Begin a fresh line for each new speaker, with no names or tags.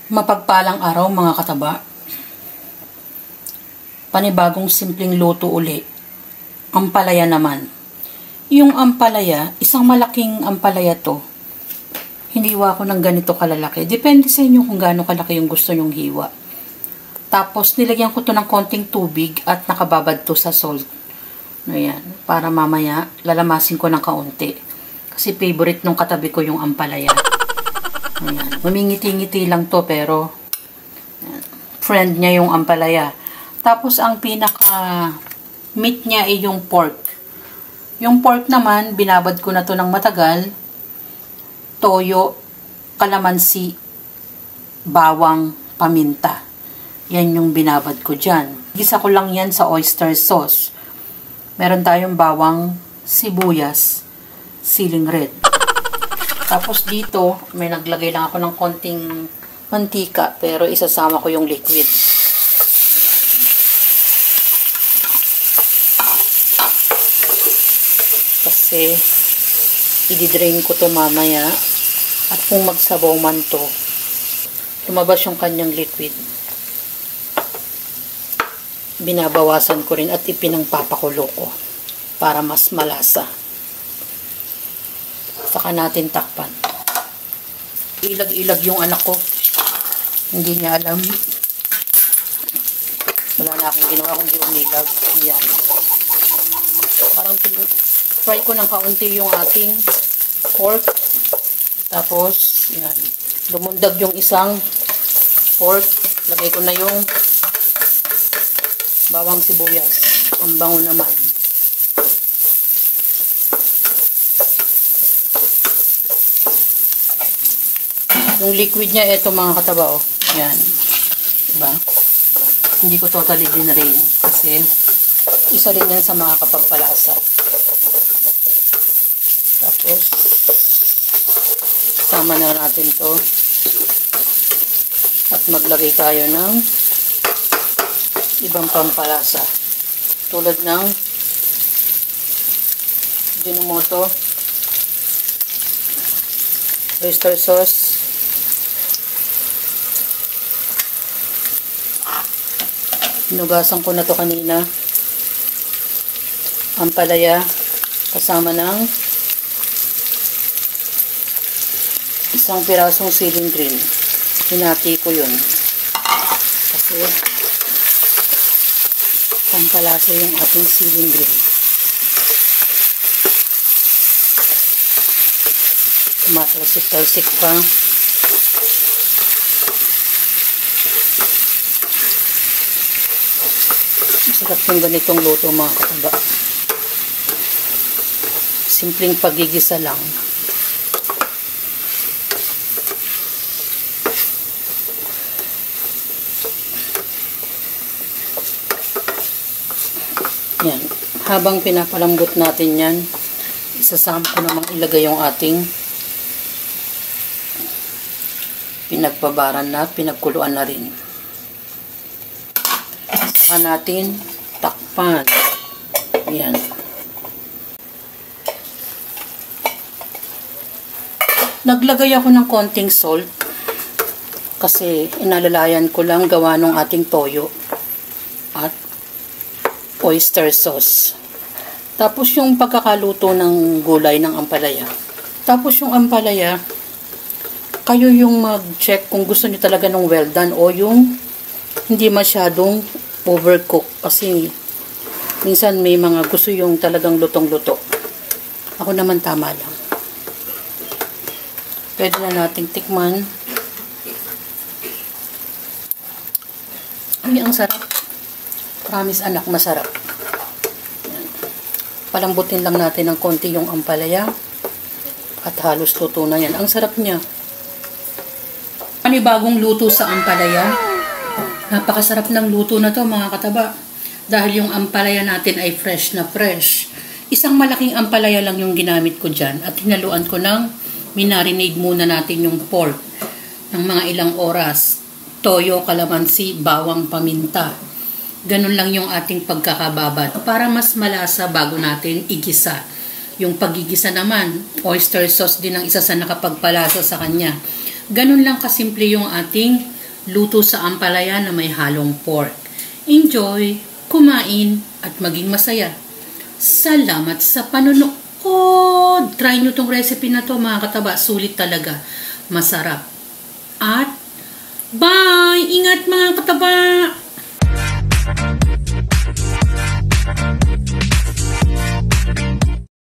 Mapagpalang araw mga kataba. Panibagong simpleng luto uli. Ampalaya naman. Yung ampalaya, isang malaking ampalaya to. Hiniwa ko ng ganito kalalaki. Depende sa inyo kung gaano kalaki yung gusto nyong hiwa. Tapos nilagyan ko to ng konting tubig at nakababad to sa salt. Ayan, para mamaya lalamasin ko ng kaunti. Kasi favorite nung katabi ko yung ampalaya. Ayan. Mamingiti-ngiti lang to pero friend niya yung ampalaya. Tapos ang pinaka meat niya ay yung pork. Yung pork naman, binabad ko na to ng matagal. Toyo, kalamansi, bawang, paminta. Yan yung binabad ko dyan. Gisa ko lang yan sa oyster sauce. Meron tayong bawang, sibuyas, siling red. Tapos dito, may naglagay lang ako ng konting mantika, pero isasama ko yung liquid. Kasi, i-drain ko to mamaya. At kung magsabaw man to, lumabas yung kanyang liquid. Binabawasan ko rin at ipinangpapakulo ko para mas malasa. Saka natin takpan. Ilag-ilag yung anak ko. Hindi niya alam. Wala na akong ginawa kundi umilag. Ayan. Parang try ko ng kaunti yung ating pork. Tapos, yan. Lumundag yung isang pork. Lagay ko na yung bawang sibuyas. Ang bango naman. Yung liquid niya, ito mga kataba, oh. Yan. Diba? Hindi ko totally dinrain. Kasi, isa rin yan sa mga kapagpalasa. Tapos, sama na natin to. At maglagay tayo ng ibang pampalasa. Tulad ng Ajinomoto, oyster sauce, hinugasan ko na to kanina. Ampalaya kasama ng isang pirasong siling green. Hinati ko yun. Kasi pampalasa yung ating siling green. Tumatalsik-talsik pa. Masarap yung ganitong luto mga kataba. Simpleng pagigisa lang. Yan. Habang pinapalambot natin yan, isasama ko namang ilagay yung ating pinagbabaran na, pinagkuluan na rin. Saka natin takpan. Yan. Naglagay ako ng konting salt kasi inalalayan ko lang gawa ng ating toyo at oyster sauce. Tapos yung pagkakaluto ng gulay ng ampalaya. Tapos yung ampalaya, kayo yung mag-check kung gusto niyo talaga ng well done o yung hindi masyadong overcook. Kasi minsan may mga gusto yung talagang lutong-luto. Ako naman tama lang. Pwede na nating tikman. Ay, ang sarap. Promise anak, masarap. Yan. Palambutin lang natin ng konti yung ampalaya. At halos luto na yan. Ang sarap niya. Panibagong luto sa ampalaya. Napakasarap ng luto na to mga kataba. Dahil yung ampalaya natin ay fresh na fresh. Isang malaking ampalaya lang yung ginamit ko dyan. At hinaluan ko ng minarinade muna natin yung pork ng mga ilang oras. Toyo, kalamansi, bawang, paminta. Ganun lang yung ating pagkakababad. Para mas malasa bago natin igisa. Yung pagigisa naman, oyster sauce din ang isa sa nakapagpalasa sa kanya. Ganun lang kasimple yung ating luto sa ampalaya na may halong pork. Enjoy, kumain, at maging masaya. Salamat sa panonood! Try nyo tong recipe na to mga kataba. Sulit talaga. Masarap. At bye! Ingat mga kataba!